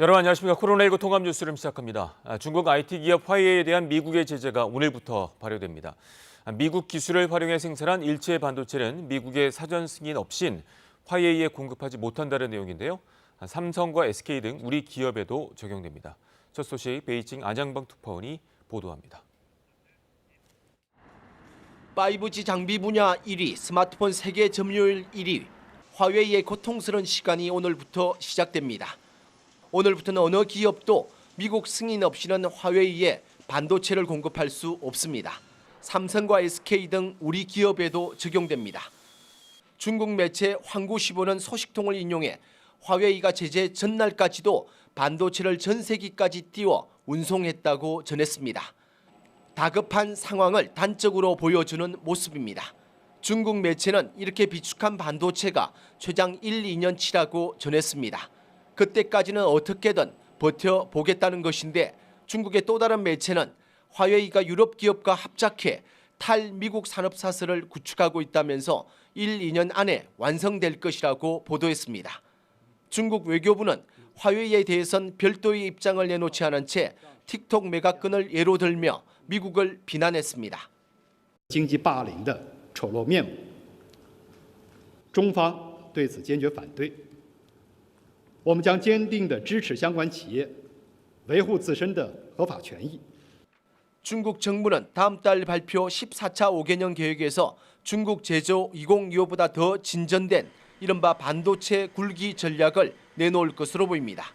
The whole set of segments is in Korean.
여러분 안녕하십니까. 코로나19 통합 뉴스를 시작합니다. 중국 IT 기업 화웨이에 대한 미국의 제재가 오늘부터 발효됩니다. 미국 기술을 활용해 생산한 일체 반도체는 미국의 사전 승인 없인 화웨이에 공급하지 못한다는 내용인데요. 삼성과 SK 등 우리 기업에도 적용됩니다. 첫 소식 베이징 안양방 특파원이 보도합니다. 5G 장비 분야 1위, 스마트폰 세계 점유율 1위, 화웨이의 고통스러운 시간이 오늘부터 시작됩니다. 오늘부터는 어느 기업도 미국 승인 없이는 화웨이에 반도체를 공급할 수 없습니다. 삼성과 SK 등 우리 기업에도 적용됩니다. 중국 매체 황구시보는 소식통을 인용해 화웨이가 제재 전날까지도 반도체를 전 세계까지 띄워 운송했다고 전했습니다. 다급한 상황을 단적으로 보여주는 모습입니다. 중국 매체는 이렇게 비축한 반도체가 최장 1-2년치라고 전했습니다. 그때까지는 어떻게든 버텨보겠다는 것인데 중국의 또 다른 매체는 화웨이가 유럽 기업과 합작해 탈미국 산업사슬을 구축하고 있다면서 1-2년 안에 완성될 것이라고 보도했습니다. 중국 외교부는 화웨이에 대해선 별도의 입장을 내놓지 않은 채 틱톡 매각건을 예로 들며 미국을 비난했습니다. 经济霸凌的丑陋面目，中方对此坚决反对。我们将坚定地支持相关企业维护自身的合法权益。 중국 정부는 다음 달 발표 14차 5개년 계획에서 중국 제조 2025보다 더 진전된 이른바 반도체 굴기 전략을 내놓을 것으로 보입니다.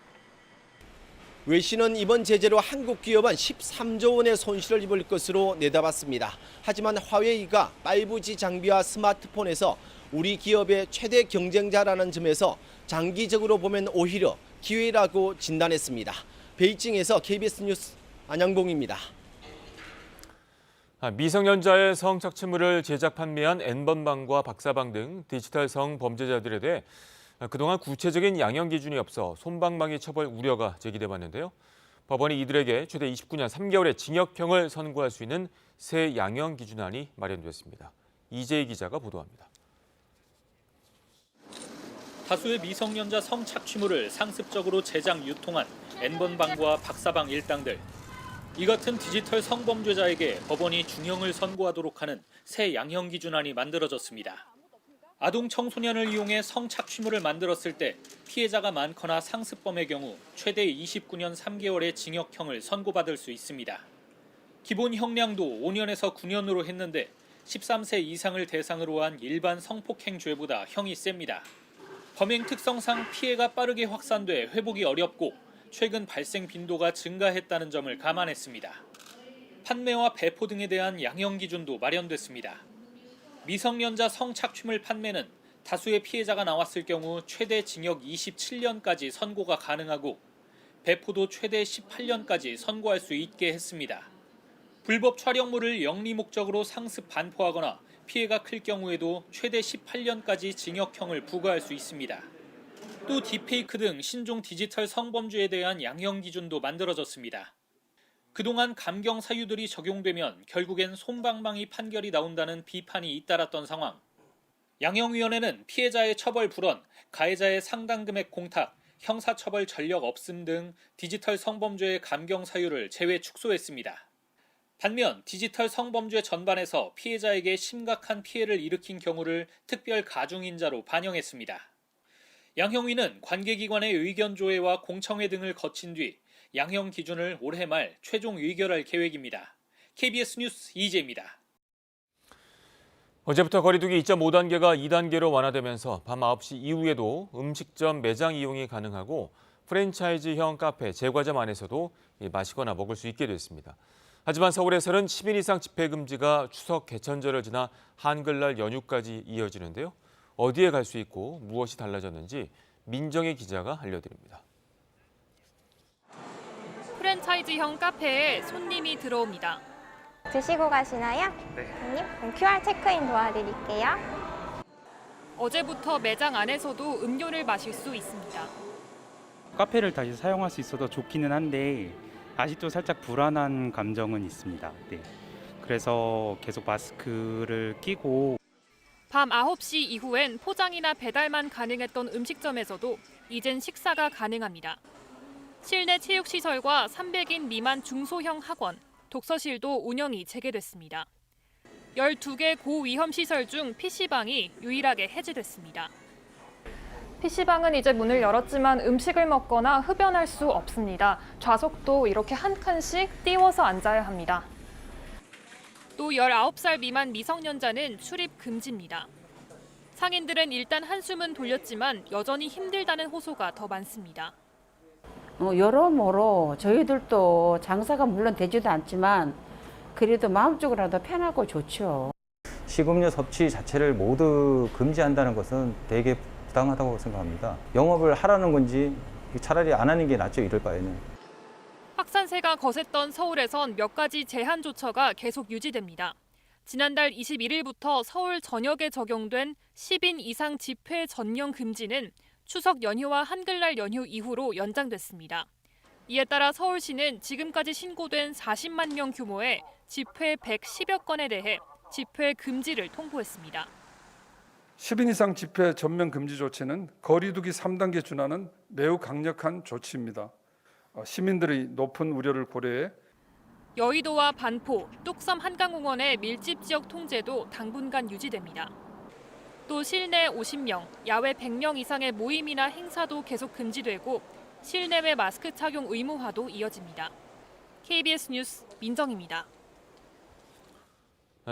외신은 이번 제재로 한국 기업은 13조 원의 손실을 입을 것으로 내다봤습니다. 하지만 화웨이가 5G 장비와 스마트폰에서 우리 기업의 최대 경쟁자라는 점에서 장기적으로 보면 오히려 기회라고 진단했습니다. 베이징에서 KBS 뉴스 안양봉입니다. 미성년자의 성착취물을 제작 판매한 N번방과 박사방 등 디지털 성범죄자들에 대해 그동안 구체적인 양형 기준이 없어 솜방망이 처벌 우려가 제기돼 왔는데요. 법원이 이들에게 최대 29년 3개월의 징역형을 선고할 수 있는 새 양형 기준안이 마련됐습니다. 이재희 기자가 보도합니다. 다수의 미성년자 성착취물을 상습적으로 제작, 유통한 N번방과 박사방 일당들. 이 같은 디지털 성범죄자에게 법원이 중형을 선고하도록 하는 새 양형 기준안이 만들어졌습니다. 아동 청소년을 이용해 성착취물을 만들었을 때 피해자가 많거나 상습범의 경우 최대 29년 3개월의 징역형을 선고받을 수 있습니다. 기본 형량도 5년에서 9년으로 했는데 13세 이상을 대상으로 한 일반 성폭행죄보다 형이 셉니다. 범행 특성상 피해가 빠르게 확산돼 회복이 어렵고 최근 발생 빈도가 증가했다는 점을 감안했습니다. 판매와 배포 등에 대한 양형 기준도 마련됐습니다. 미성년자 성착취물 판매는 다수의 피해자가 나왔을 경우 최대 징역 27년까지 선고가 가능하고 배포도 최대 18년까지 선고할 수 있게 했습니다. 불법 촬영물을 영리 목적으로 상습 반포하거나 피해가 클 경우에도 최대 18년까지 징역형을 부과할 수 있습니다. 또 딥페이크 등 신종 디지털 성범죄에 대한 양형 기준도 만들어졌습니다. 그동안 감경 사유들이 적용되면 결국엔 솜방망이 판결이 나온다는 비판이 잇따랐던 상황. 양형위원회는 피해자의 처벌 불원, 가해자의 상당 금액 공탁, 형사처벌 전력 없음 등 디지털 성범죄의 감경 사유를 제외 축소했습니다. 반면 디지털 성범죄 전반에서 피해자에게 심각한 피해를 일으킨 경우를 특별 가중인자로 반영했습니다. 양형위는 관계기관의 의견 조회와 공청회 등을 거친 뒤 양형 기준을 올해 말 최종 의결할 계획입니다. KBS 뉴스 이재입니다. 어제부터 거리두기 2.5단계가 2단계로 완화되면서 밤 9시 이후에도 음식점 매장 이용이 가능하고 프랜차이즈형 카페, 제과점 안에서도 마시거나 먹을 수 있게 됐습니다. 하지만 서울에서는 10인 이상 집회 금지가 추석 개천절을 지나 한글날 연휴까지 이어지는데요. 어디에 갈 수 있고 무엇이 달라졌는지 민정희 기자가 알려드립니다. 프랜차이즈형 카페에 손님이 들어옵니다. 드시고 가시나요? 네. 그럼 QR 체크인 도와드릴게요. 어제부터 매장 안에서도 음료를 마실 수 있습니다. 카페를 다시 사용할 수 있어서 좋기는 한데 아직도 살짝 불안한 감정은 있습니다. 네. 그래서 계속 마스크를 끼고 밤 9시 이후엔 포장이나 배달만 가능했던 음식점에서도 이젠 식사가 가능합니다. 실내 체육시설과 300인 미만 중소형 학원, 독서실도 운영이 재개됐습니다. 12개 고위험 시설 중 PC방이 유일하게 해제됐습니다. PC방은 이제 문을 열었지만 음식을 먹거나 흡연할 수 없습니다. 좌석도 이렇게 한 칸씩 띄워서 앉아야 합니다. 또 19살 미만 미성년자는 출입 금지입니다. 상인들은 일단 한숨은 돌렸지만 여전히 힘들다는 호소가 더 많습니다. 여러모로 저희들도 장사가 물론 되지도 않지만 그래도 마음적으로라도 편하고 좋죠. 식음료 섭취 자체를 모두 금지한다는 것은 되게 부당하다고 생각합니다. 영업을 하라는 건지 차라리 안 하는 게 낫죠, 이럴 바에는. 확산세가 거셌던 서울에선 몇 가지 제한 조처가 계속 유지됩니다. 지난달 21일부터 서울 전역에 적용된 10인 이상 집회 전면 금지는 추석 연휴와 한글날 연휴 이후로 연장됐습니다. 이에 따라 서울시는 지금까지 신고된 40만 명 규모의 집회 110여 건에 대해 집회 금지를 통보했습니다. 10인 이상 집회 전면 금지 조치는 거리 두기 3단계 준하는 매우 강력한 조치입니다. 시민들의 높은 우려를 고려해 여의도와 반포, 뚝섬 한강공원의 밀집 지역 통제도 당분간 유지됩니다. 또 실내 50명, 야외 100명 이상의 모임이나 행사도 계속 금지되고 실내외 마스크 착용 의무화도 이어집니다. KBS 뉴스 민정입니다.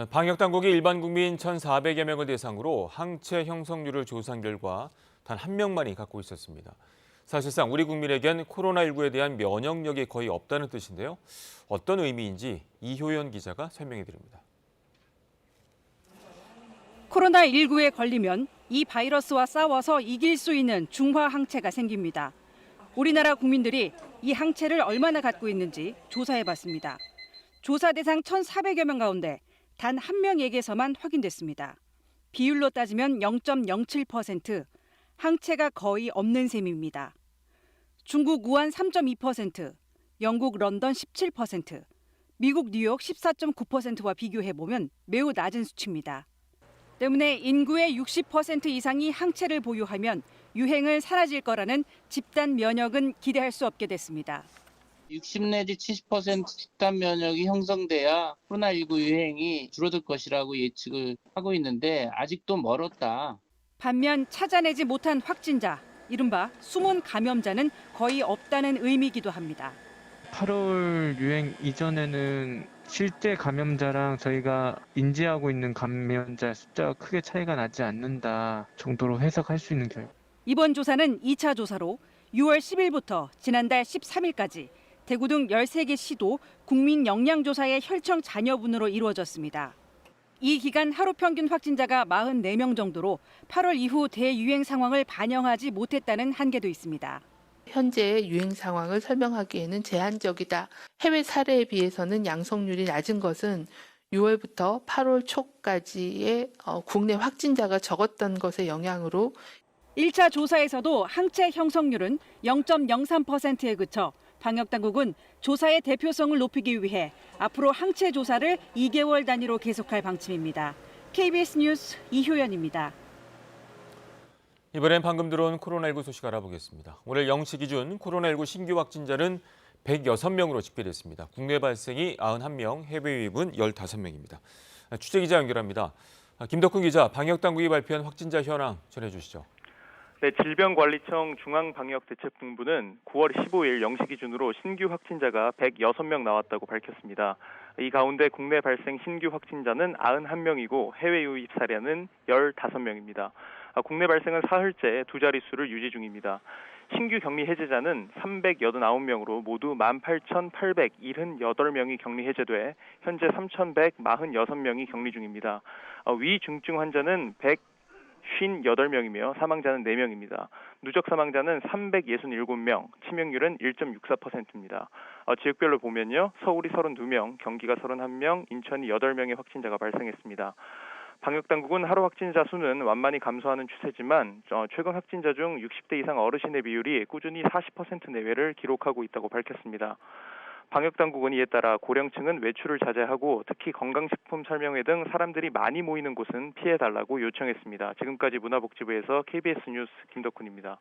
방역당국이 일반 국민 1,400여 명을 대상으로 항체 형성률을 조사한 결과 단 한 명만이 갖고 있었습니다. 사실상 우리 국민에겐 코로나19에 대한 면역력이 거의 없다는 뜻인데요. 어떤 의미인지 이효연 기자가 설명해 드립니다. 코로나19에 걸리면 이 바이러스와 싸워서 이길 수 있는 중화 항체가 생깁니다. 우리나라 국민들이 이 항체를 얼마나 갖고 있는지 조사해봤습니다. 조사 대상 1,400여 명 가운데 단 한 명에게서만 확인됐습니다. 비율로 따지면 0.07%, 항체가 거의 없는 셈입니다. 중국 우한 3.2%, 영국 런던 17%, 미국 뉴욕 14.9%와 비교해보면 매우 낮은 수치입니다. 때문에 인구의 60% 이상이 항체를 보유하면 유행을 사라질 거라는 집단 면역은 기대할 수 없게 됐습니다. 60 내지 70% 집단 면역이 형성돼야 코로나19 유행이 줄어들 것이라고 예측을 하고 있는데 아직도 멀었다. 반면 찾아내지 못한 확진자, 이른바 숨은 감염자는 거의 없다는 의미이기도 합니다. 8월 유행 이전에는 실제 감염자랑 저희가 인지하고 있는 감염자 숫자가 크게 차이가 나지 않는다 정도로 해석할 수 있는 결과. 이번 조사는 2차 조사로 6월 10일부터 지난달 13일까지 대구 등 13개 시도 국민 역량조사의 혈청 잔여분으로 이루어졌습니다. 이 기간 하루 평균 확진자가 44명 정도로 8월 이후 대유행 상황을 반영하지 못했다는 한계도 있습니다. 현재의 유행 상황을 설명하기에는 제한적이다. 해외 사례에 비해서는 양성률이 낮은 것은 6월부터 8월 초까지의 국내 확진자가 적었던 것의 영향으로 1차 조사에서도 항체 형성률은 0.03%에 그쳐 방역당국은 조사의 대표성을 높이기 위해 앞으로 항체 조사를 2개월 단위로 계속할 방침입니다. KBS 뉴스 이효연입니다. 이번엔 방금 들어온 코로나19 소식 알아보겠습니다. 오늘 0시 기준 코로나19 신규 확진자는 106명으로 집계됐습니다. 국내 발생이 91명, 해외 유입은 15명입니다. 취재기자 연결합니다. 김덕훈 기자, 방역당국이 발표한 확진자 현황 전해주시죠. 네, 질병관리청 중앙방역대책본부는 9월 15일 0시 기준으로 신규 확진자가 106명 나왔다고 밝혔습니다. 이 가운데 국내 발생 신규 확진자는 91명이고 해외 유입 사례는 15명입니다. 국내 발생은 사흘째 두 자릿수를 유지 중입니다. 신규 격리 해제자는 389명으로 모두 18,878명이 격리 해제돼 현재 3,146명이 격리 중입니다. 위중증 환자는 158명이며 사망자는 4명입니다. 누적 사망자는 367명, 치명률은 1.64%입니다. 지역별로 보면요. 서울이 32명, 경기가 31명, 인천이 8명의 확진자가 발생했습니다. 방역당국은 하루 확진자 수는 완만히 감소하는 추세지만 최근 확진자 중 60대 이상 어르신의 비율이 꾸준히 40% 내외를 기록하고 있다고 밝혔습니다. 방역당국은 이에 따라 고령층은 외출을 자제하고 특히 건강식품 설명회 등 사람들이 많이 모이는 곳은 피해달라고 요청했습니다. 지금까지 문화복지부에서 KBS 뉴스 김덕훈입니다.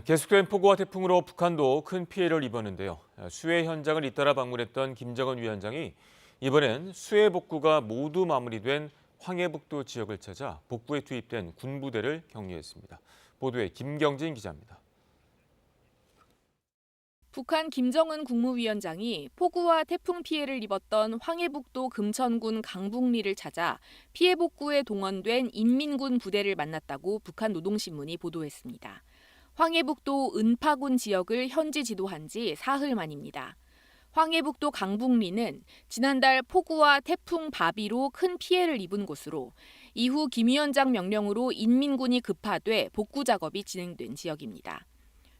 계속된 폭우와 태풍으로 북한도 큰 피해를 입었는데요. 수해 현장을 잇따라 방문했던 김정은 위원장이 이번엔 수해 복구가 모두 마무리된 황해북도 지역을 찾아 복구에 투입된 군부대를 격려했습니다. 보도에 김경진 기자입니다. 북한 김정은 국무위원장이 폭우와 태풍 피해를 입었던 황해북도 금천군 강북리를 찾아 피해 복구에 동원된 인민군 부대를 만났다고 북한 노동신문이 보도했습니다. 황해북도 은파군 지역을 현지 지도한 지 사흘 만입니다. 황해북도 강북리는 지난달 폭우와 태풍 바비로 큰 피해를 입은 곳으로 이후 김 위원장 명령으로 인민군이 급파돼 복구 작업이 진행된 지역입니다.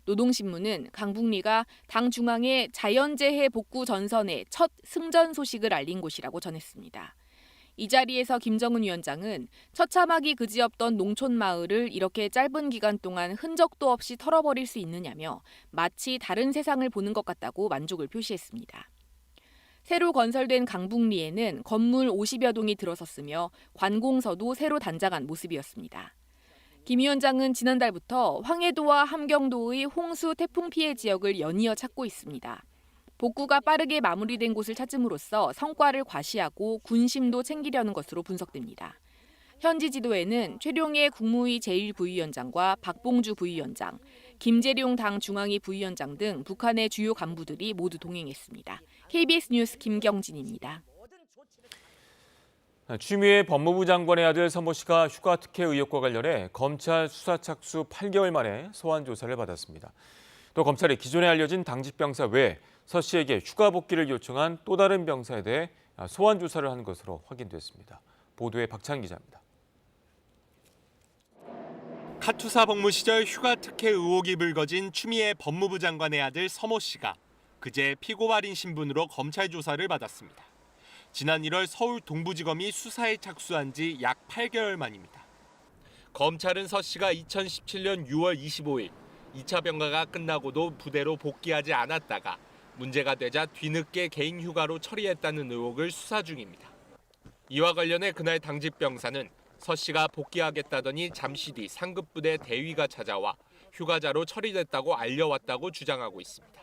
노동신문은 강북리가 당 중앙의 자연재해 복구 전선의 첫 승전 소식을 알린 곳이라고 전했습니다. 이 자리에서 김정은 위원장은 처참하기 그지없던 농촌 마을을 이렇게 짧은 기간 동안 흔적도 없이 털어버릴 수 있느냐며 마치 다른 세상을 보는 것 같다고 만족을 표시했습니다. 새로 건설된 강북리에는 건물 50여 동이 들어섰으며 관공서도 새로 단장한 모습이었습니다. 김 위원장은 지난달부터 황해도와 함경도의 홍수 태풍 피해 지역을 연이어 찾고 있습니다. 복구가 빠르게 마무리된 곳을 찾음으로써 성과를 과시하고 군심도 챙기려는 것으로 분석됩니다. 현지 지도에는 최룡해 국무위 제1부위원장과 박봉주 부위원장, 김재룡 당 중앙위 부위원장 등 북한의 주요 간부들이 모두 동행했습니다. KBS 뉴스 김경진입니다. 추미애 법무부 장관의 아들 서모 씨가 휴가 특혜 의혹과 관련해 검찰 수사 착수 8개월 만에 소환 조사를 받았습니다. 또 검찰이 기존에 알려진 당직 병사 외에 서 씨에게 휴가 복귀를 요청한 또 다른 병사에 대해 소환 조사를 한 것으로 확인됐습니다. 보도에 박찬 기자입니다. 카투사 복무 시절 휴가 특혜 의혹이 불거진 추미애 법무부 장관의 아들 서모 씨가 그제 피고 발인 신분으로 검찰 조사를 받았습니다. 지난 1월 서울 동부지검이 수사에 착수한 지 약 8개월 만입니다. 검찰은 서 씨가 2017년 6월 25일 2차 병가가 끝나고도 부대로 복귀하지 않았다가 문제가 되자 뒤늦게 개인 휴가로 처리했다는 의혹을 수사 중입니다. 이와 관련해 그날 당직 병사는 서 씨가 복귀하겠다더니 잠시 뒤 상급부대 대위가 찾아와 휴가자로 처리됐다고 알려왔다고 주장하고 있습니다.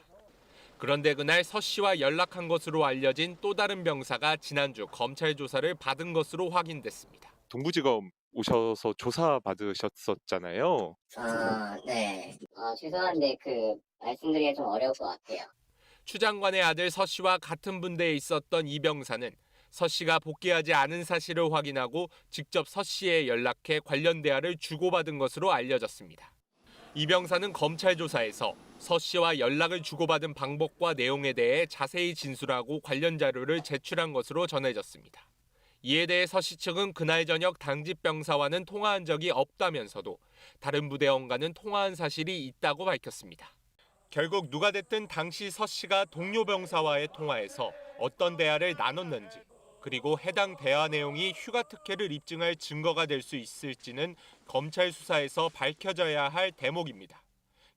그런데 그날 서 씨와 연락한 것으로 알려진 또 다른 병사가 지난주 검찰 조사를 받은 것으로 확인됐습니다. 동부지검 오셔서 조사 받으셨었잖아요. 네. 죄송한데 말씀드리기가 좀 어려울 것 같아요. 추 장관의 아들 서 씨와 같은 분대에 있었던 이 병사는 서 씨가 복귀하지 않은 사실을 확인하고 직접 서 씨에 연락해 관련 대화를 주고받은 것으로 알려졌습니다. 이 병사는 검찰 조사에서 서 씨와 연락을 주고받은 방법과 내용에 대해 자세히 진술하고 관련 자료를 제출한 것으로 전해졌습니다. 이에 대해 서 씨 측은 그날 저녁 당직 병사와는 통화한 적이 없다면서도 다른 부대원과는 통화한 사실이 있다고 밝혔습니다. 결국 누가 됐든 당시 서 씨가 동료 병사와의 통화에서 어떤 대화를 나눴는지 그리고 해당 대화 내용이 휴가 특혜를 입증할 증거가 될 수 있을지는 검찰 수사에서 밝혀져야 할 대목입니다.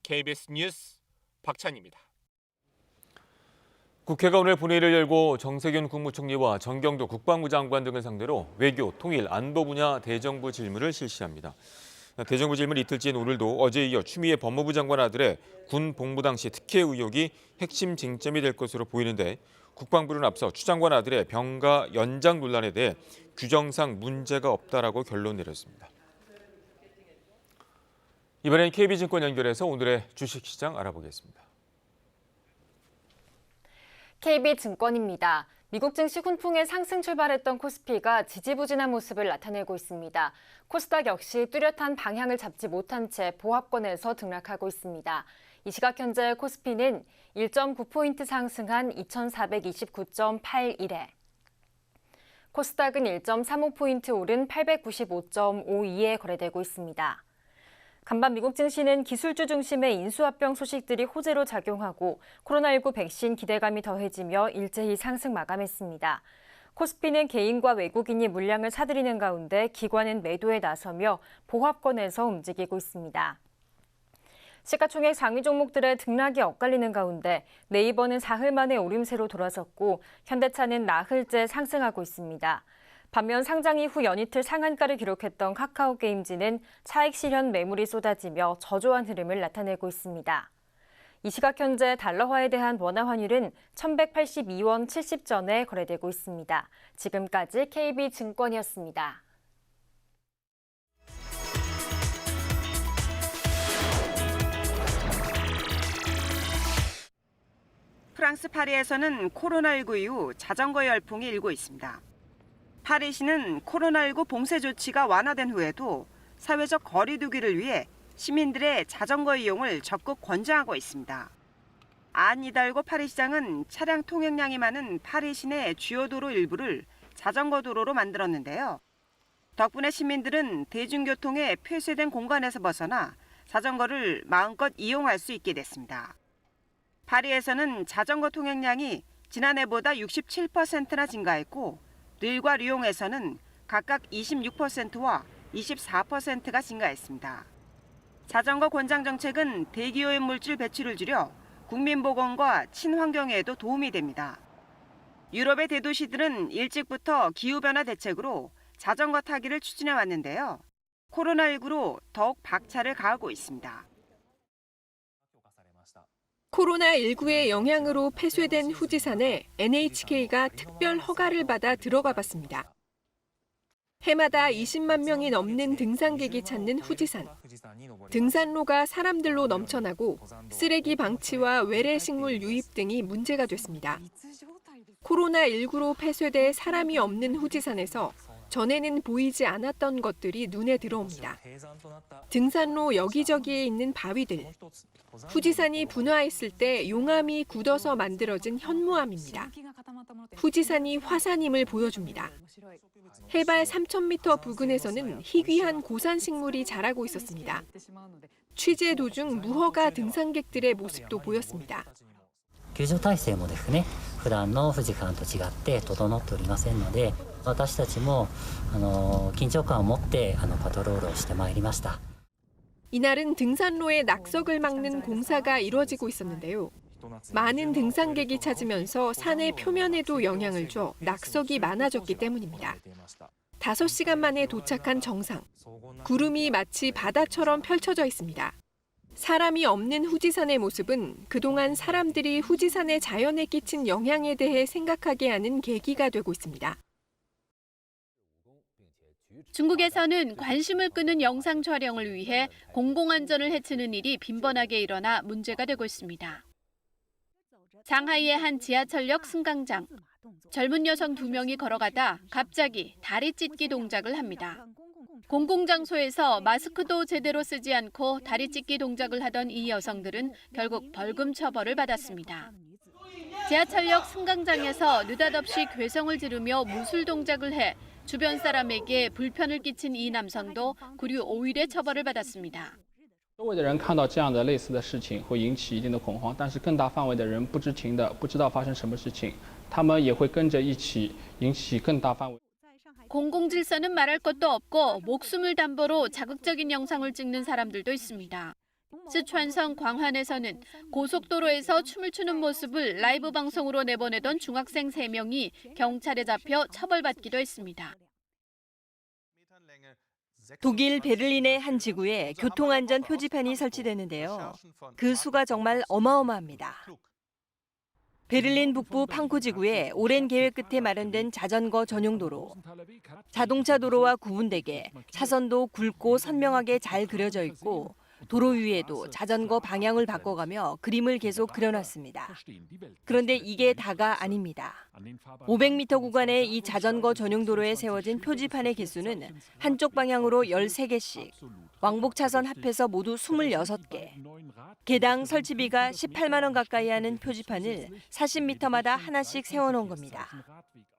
KBS 뉴스 박찬입니다. 국회가 오늘 본회의를 열고 정세균 국무총리와 정경도 국방부 장관 등을 상대로 외교, 통일, 안보 분야 대정부 질문을 실시합니다. 대정부 질문 이틀째인 오늘도 어제에 이어 추미애 법무부 장관 아들의 군 복무 당시 특혜 의혹이 핵심 쟁점이 될 것으로 보이는데 국방부는 앞서 추 장관 아들의 병가 연장 논란에 대해 규정상 문제가 없다라고 결론 내렸습니다. 이번엔 KB증권 연결해서 오늘의 주식시장 알아보겠습니다. KB증권입니다. 미국 증시 훈풍에 상승 출발했던 코스피가 지지부진한 모습을 나타내고 있습니다. 코스닥 역시 뚜렷한 방향을 잡지 못한 채 보합권에서 등락하고 있습니다. 이 시각 현재 코스피는 1.9포인트 상승한 2429.81에 코스닥은 1.35포인트 오른 895.52에 거래되고 있습니다. 간밤 미국 증시는 기술주 중심의 인수합병 소식들이 호재로 작용하고 코로나19 백신 기대감이 더해지며 일제히 상승 마감했습니다. 코스피는 개인과 외국인이 물량을 사들이는 가운데 기관은 매도에 나서며 보합권에서 움직이고 있습니다. 시가총액 상위 종목들의 등락이 엇갈리는 가운데 네이버는 사흘 만에 오름세로 돌아섰고 현대차는 나흘째 상승하고 있습니다. 반면 상장 이후 연이틀 상한가를 기록했던 카카오게임즈는 차익 실현 매물이 쏟아지며 저조한 흐름을 나타내고 있습니다. 이 시각 현재 달러화에 대한 원화 환율은 1,182원 70전에 거래되고 있습니다. 지금까지 KB증권이었습니다. 프랑스 파리에서는 코로나19 이후 자전거 열풍이 일고 있습니다. 파리시는 코로나19 봉쇄 조치가 완화된 후에도 사회적 거리 두기를 위해 시민들의 자전거 이용을 적극 권장하고 있습니다. 안 이달고 파리시장은 차량 통행량이 많은 파리 시내 주요 도로 일부를 자전거 도로로 만들었는데요. 덕분에 시민들은 대중교통의 폐쇄된 공간에서 벗어나 자전거를 마음껏 이용할 수 있게 됐습니다. 파리에서는 자전거 통행량이 지난해보다 67%나 증가했고 릴과 류용에서는 각각 26%와 24%가 증가했습니다. 자전거 권장 정책은 대기오염 물질 배출을 줄여 국민 보건과 친환경에도 도움이 됩니다. 유럽의 대도시들은 일찍부터 기후변화 대책으로 자전거 타기를 추진해 왔는데요. 코로나19로 더욱 박차를 가하고 있습니다. 코로나19의 영향으로 폐쇄된 후지산에 NHK가 특별 허가를 받아 들어가 봤습니다. 해마다 20만 명이 넘는 등산객이 찾는 후지산. 등산로가 사람들로 넘쳐나고 쓰레기 방치와 외래 식물 유입 등이 문제가 됐습니다. 코로나19로 폐쇄돼 사람이 없는 후지산에서 전에는 보이지 않았던 것들이 눈에 들어옵니다. 등산로 여기저기에 있는 바위들. 후지산이 분화했을 때 용암이 굳어서 만들어진 현무암입니다. 후지산이 화산임을 보여줍니다. 해발 3,000m 부근에서는 희귀한 고산 식물이 자라고 있었습니다. 취재 도중 무허가 등산객들의 모습도 보였습니다. 救助体制もですね、普段の富士山と違って整っておりませんので、私たちも緊張感を持ってパトロールをしてまいりました。 이날은 등산로의 낙석을 막는 공사가 이루어지고 있었는데요. 많은 등산객이 찾으면서 산의 표면에도 영향을 줘 낙석이 많아졌기 때문입니다. 5시간 만에 도착한 정상. 구름이 마치 바다처럼 펼쳐져 있습니다. 사람이 없는 후지산의 모습은 그동안 사람들이 후지산의 자연에 끼친 영향에 대해 생각하게 하는 계기가 되고 있습니다. 중국에서는 관심을 끄는 영상 촬영을 위해 공공안전을 해치는 일이 빈번하게 일어나 문제가 되고 있습니다. 상하이의 한 지하철역 승강장. 젊은 여성 2명이 걸어가다 갑자기 다리 찢기 동작을 합니다. 공공장소에서 마스크도 제대로 쓰지 않고 다리 찢기 동작을 하던 이 여성들은 결국 벌금 처벌을 받았습니다. 지하철역 승강장에서 느닷없이 괴성을 지르며 무술 동작을 해 주변 사람에게 불편을 끼친 이 남성도 구류 5일의 처벌을 받았습니다. 周围的人看到这样的类似的事情会引起一定的恐慌，但是更大范围的人不知情的不知道发生什么事情，他们也会跟着一起引起更大范围。 공공질서는 말할 것도 없고 목숨을 담보로 자극적인 영상을 찍는 사람들도 있습니다. 스촨성 광환에서는 고속도로에서 춤을 추는 모습을 라이브 방송으로 내보내던 중학생 3명이 경찰에 잡혀 처벌받기도 했습니다. 독일 베를린의 한 지구에 교통안전 표지판이 설치되는데요. 그 수가 정말 어마어마합니다. 베를린 북부 판코 지구에 오랜 계획 끝에 마련된 자전거 전용 도로. 자동차 도로와 구분되게 차선도 굵고 선명하게 잘 그려져 있고 도로 위에도 자전거 방향을 바꿔가며 그림을 계속 그려놨습니다. 그런데 이게 다가 아닙니다. 500m 구간의 이 자전거 전용 도로에 세워진 표지판의 개수는 한쪽 방향으로 13개씩, 왕복 차선 합해서 모두 26개. 개당 설치비가 18만 원 가까이 하는 표지판을 40m마다 하나씩 세워놓은 겁니다.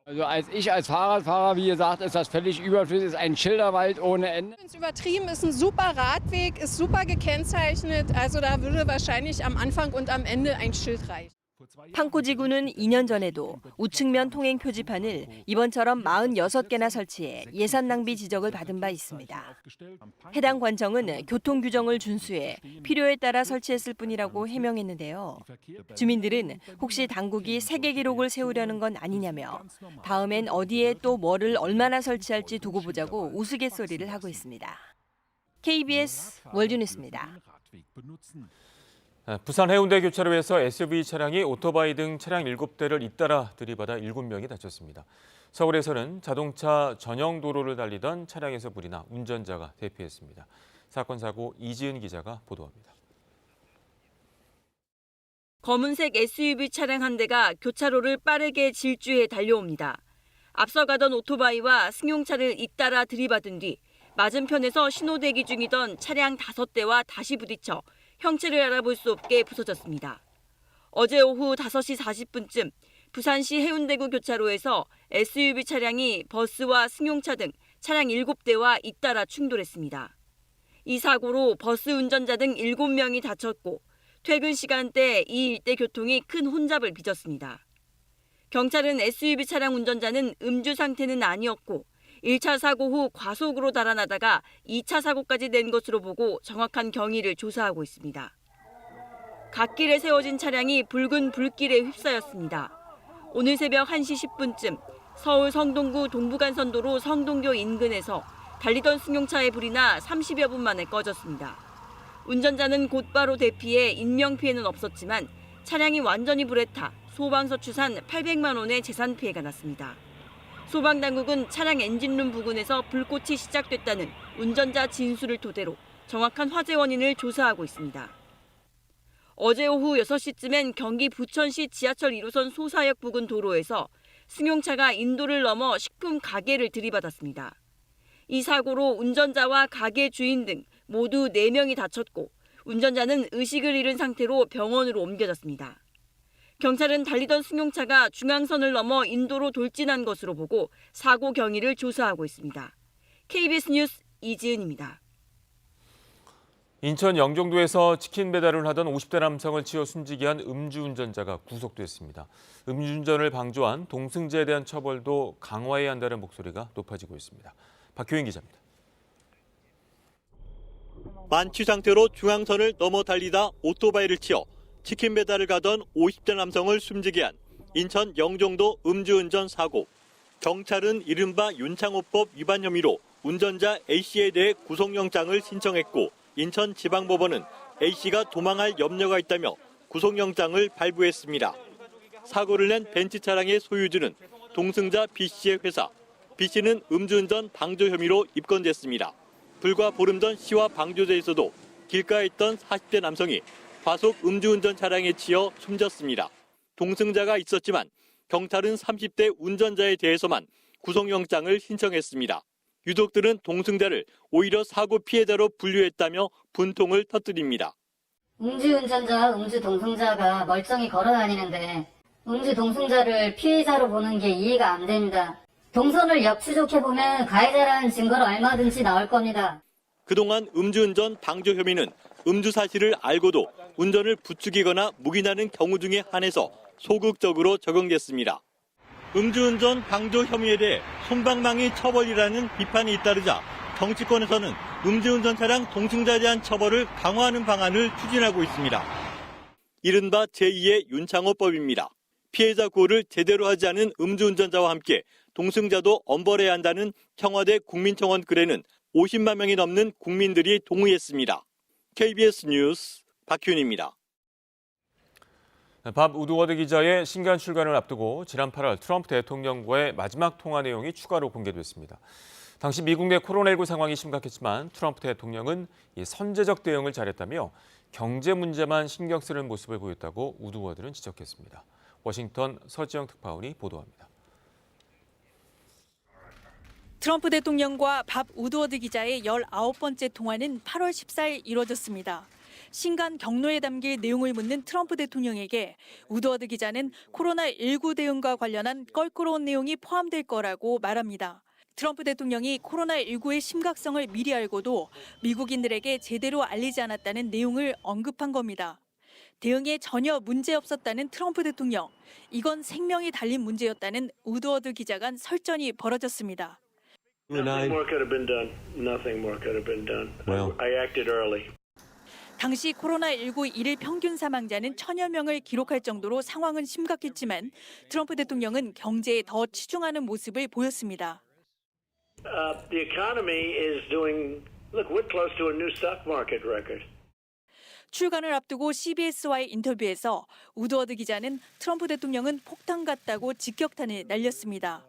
Also ich als Fahrradfahrer, wie gesagt, ist das völlig überflüssig, ist ein Schilderwald ohne Ende. Es ist übertrieben, ist ein super Radweg, ist super gekennzeichnet, also da würde wahrscheinlich am Anfang und am Ende ein Schild reichen. 판코 지구는 2년 전에도 우측면 통행 표지판을 이번처럼 46개나 설치해 예산 낭비 지적을 받은 바 있습니다. 해당 관청은 교통 규정을 준수해 필요에 따라 설치했을 뿐이라고 해명했는데요. 주민들은 혹시 당국이 세계 기록을 세우려는 건 아니냐며 다음엔 어디에 또 뭐를 얼마나 설치할지 두고 보자고 우스갯소리를 하고 있습니다. KBS 월드뉴스입니다. 부산 해운대 교차로에서 SUV 차량이 오토바이 등 차량 7대를 잇따라 들이받아 7명이 다쳤습니다. 서울에서는 자동차 전용 도로를 달리던 차량에서 불이 나 운전자가 대피했습니다. 사건 사고 이지은 기자가 보도합니다. 검은색 SUV 차량 한 대가 교차로를 빠르게 질주해 달려옵니다. 앞서가던 오토바이와 승용차를 잇따라 들이받은 뒤 맞은편에서 신호 대기 중이던 차량 5대와 다시 부딪혀 형체를 알아볼 수 없게 부서졌습니다. 어제 오후 5시 40분쯤 부산시 해운대구 교차로에서 SUV 차량이 버스와 승용차 등 차량 7대와 잇따라 충돌했습니다. 이 사고로 버스 운전자 등 7명이 다쳤고 퇴근 시간대 이 일대 교통이 큰 혼잡을 빚었습니다. 경찰은 SUV 차량 운전자는 음주 상태는 아니었고 1차 사고 후 과속으로 달아나다가 2차 사고까지 낸 것으로 보고 정확한 경위를 조사하고 있습니다. 갓길에 세워진 차량이 붉은 불길에 휩싸였습니다. 오늘 새벽 1시 10분쯤 서울 성동구 동부간선도로 성동교 인근에서 달리던 승용차에 불이 나 30여 분 만에 꺼졌습니다. 운전자는 곧바로 대피해 인명피해는 없었지만 차량이 완전히 불에 타 소방서 추산 800만 원의 재산 피해가 났습니다. 소방당국은 차량 엔진룸 부근에서 불꽃이 시작됐다는 운전자 진술을 토대로 정확한 화재 원인을 조사하고 있습니다. 어제 오후 6시쯤엔 경기 부천시 지하철 1호선 소사역 부근 도로에서 승용차가 인도를 넘어 식품 가게를 들이받았습니다. 이 사고로 운전자와 가게 주인 등 모두 4명이 다쳤고 운전자는 의식을 잃은 상태로 병원으로 옮겨졌습니다. 경찰은 달리던 승용차가 중앙선을 넘어 인도로 돌진한 것으로 보고 사고 경위를 조사하고 있습니다. KBS 뉴스 이지은입니다. 인천 영종도에서 치킨 배달을 하던 50대 남성을 치어 숨지게 한 음주운전자가 구속됐습니다. 음주운전을 방조한 동승자에 대한 처벌도 강화해야 한다는 목소리가 높아지고 있습니다. 박효인 기자입니다. 만취 상태로 중앙선을 넘어 달리다 오토바이를 치어 치킨 배달을 가던 50대 남성을 숨지게 한 인천 영종도 음주운전 사고. 경찰은 이른바 윤창호법 위반 혐의로 운전자 A씨에 대해 구속영장을 신청했고 인천지방법원은 A씨가 도망할 염려가 있다며 구속영장을 발부했습니다. 사고를 낸 벤츠 차량의 소유주는 동승자 B씨의 회사. B씨는 음주운전 방조 혐의로 입건됐습니다. 불과 보름 전 시와 방조제에서도 길가에 있던 40대 남성이 과속 음주운전 차량에 치여 숨졌습니다. 동승자가 있었지만 경찰은 30대 운전자에 대해서만 구속영장을 신청했습니다. 유족들은 동승자를 오히려 사고 피해자로 분류했다며 분통을 터뜨립니다. 음주운전자와 음주동승자가 멀쩡히 걸어다니는데 음주동승자를 피해자로 보는 게 이해가 안 됩니다. 동선을 역추적해보면 가해자라는 증거로 얼마든지 나올 겁니다. 그동안 음주운전 방조 혐의는 음주 사실을 알고도 운전을 부추기거나 묵인하는 경우 중에 한해서 소극적으로 적용됐습니다. 음주운전 방조 혐의에 대해 솜방망이 처벌이라는 비판이 잇따르자 정치권에서는 음주운전 차량 동승자에 대한 처벌을 강화하는 방안을 추진하고 있습니다. 이른바 제2의 윤창호법입니다. 피해자 구호를 제대로 하지 않은 음주운전자와 함께 동승자도 엄벌해야 한다는 청와대 국민청원 글에는 50만 명이 넘는 국민들이 동의했습니다. KBS 뉴스 박효인입니다. 밥 우드워드 기자의 신간 출간을 앞두고 지난 8월 트럼프 대통령과의 마지막 통화 내용이 추가로 공개됐습니다. 당시 미국 내 코로나19 상황이 심각했지만 트럼프 대통령은 선제적 대응을 잘했다며 경제 문제만 신경 쓰는 모습을 보였다고 우드워드는 지적했습니다. 워싱턴 서지영 특파원이 보도합니다. 트럼프 대통령과 밥 우드워드 기자의 19번째 통화는 8월 14일 이뤄졌습니다. 신간 경로에 담길 내용을 묻는 트럼프 대통령에게 우드워드 기자는 코로나19 대응과 관련한 껄끄러운 내용이 포함될 거라고 말합니다. 트럼프 대통령이 코로나19의 심각성을 미리 알고도 미국인들에게 제대로 알리지 않았다는 내용을 언급한 겁니다. 대응에 전혀 문제 없었다는 트럼프 대통령. 이건 생명이 달린 문제였다는 우드워드 기자 간 설전이 벌어졌습니다. Nothing more could have been done. Nothing more could have been done. I acted early. 당시 코로나19 일일 평균 사망자는 1000여 명을 기록할 정도로 상황은 심각했지만 트럼프 대통령은 경제에 더 치중하는 모습을 보였습니다. The economy is doing. Look, we're close to a new stock market record. 출간을 앞두고 CBS와의 인터뷰에서 우드워드 기자는 트럼프 대통령은 폭탄 같다고 직격탄을 날렸습니다.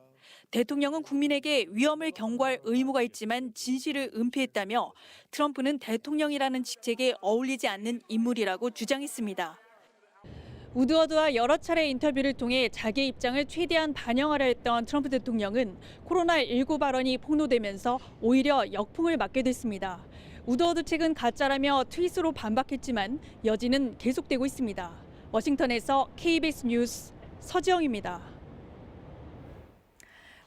대통령은 국민에게 위험을 경고할 의무가 있지만 진실을 은폐했다며 트럼프는 대통령이라는 직책에 어울리지 않는 인물이라고 주장했습니다. 우드워드와 여러 차례 인터뷰를 통해 자기 입장을 최대한 반영하려 했던 트럼프 대통령은 코로나19 발언이 폭로되면서 오히려 역풍을 맞게 됐습니다. 우드워드 측은 가짜라며 트윗으로 반박했지만 여지는 계속되고 있습니다. 워싱턴에서 KBS 뉴스 서지영입니다.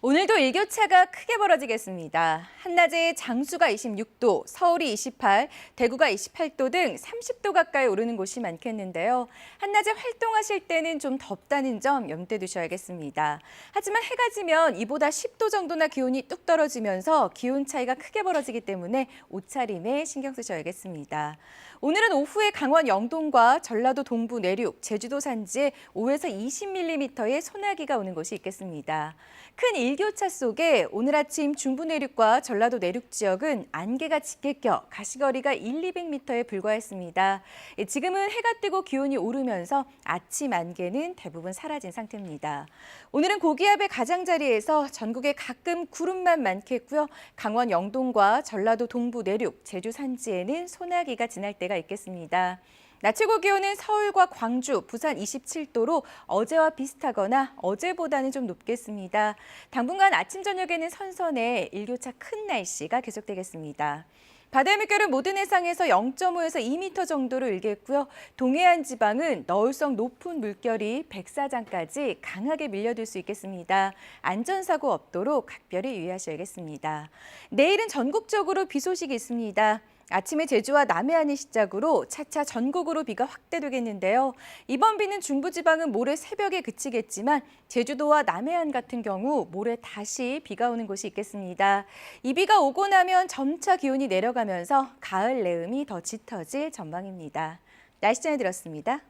오늘도 일교차가 크게 벌어지겠습니다. 한낮에 장수가 26도, 서울이 28, 대구가 28도 등 30도 가까이 오르는 곳이 많겠는데요. 한낮에 활동하실 때는 좀 덥다는 점 염두에 두셔야겠습니다. 하지만 해가 지면 이보다 10도 정도나 기온이 뚝 떨어지면서 기온 차이가 크게 벌어지기 때문에 옷차림에 신경 쓰셔야겠습니다. 오늘은 오후에 강원 영동과 전라도 동부 내륙, 제주도 산지에 5에서 20mm의 소나기가 오는 곳이 있겠습니다. 큰 일교차 속에 오늘 아침 중부 내륙과 전라도 내륙 지역은 안개가 짙게 껴 가시거리가 1-200m에 불과했습니다. 지금은 해가 뜨고 기온이 오르면서 아침 안개는 대부분 사라진 상태입니다. 오늘은 고기압의 가장자리에서 전국에 가끔 구름만 많겠고요. 강원 영동과 전라도 동부 내륙, 제주 산지에는 소나기가 지날 때가 있겠습니다. 낮 최고 기온은 서울과 광주, 부산 27도로 어제와 비슷하거나 어제보다는 좀 높겠습니다. 당분간 아침 저녁에는 선선해 일교차 큰 날씨가 계속되겠습니다. 바다의 물결은 모든 해상에서 0.5에서 2m 정도로 일겠고요. 동해안 지방은 너울성 높은 물결이 백사장까지 강하게 밀려들 수 있겠습니다. 안전사고 없도록 각별히 유의하셔야겠습니다. 내일은 전국적으로 비 소식이 있습니다. 아침에 제주와 남해안을 시작으로 차차 전국으로 비가 확대되겠는데요. 이번 비는 중부지방은 모레 새벽에 그치겠지만 제주도와 남해안 같은 경우 모레 다시 비가 오는 곳이 있겠습니다. 이 비가 오고 나면 점차 기온이 내려가면서 가을 내음이 더 짙어질 전망입니다. 날씨 전해드렸습니다.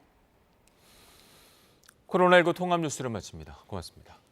코로나19 통합 뉴스를 마칩니다. 고맙습니다.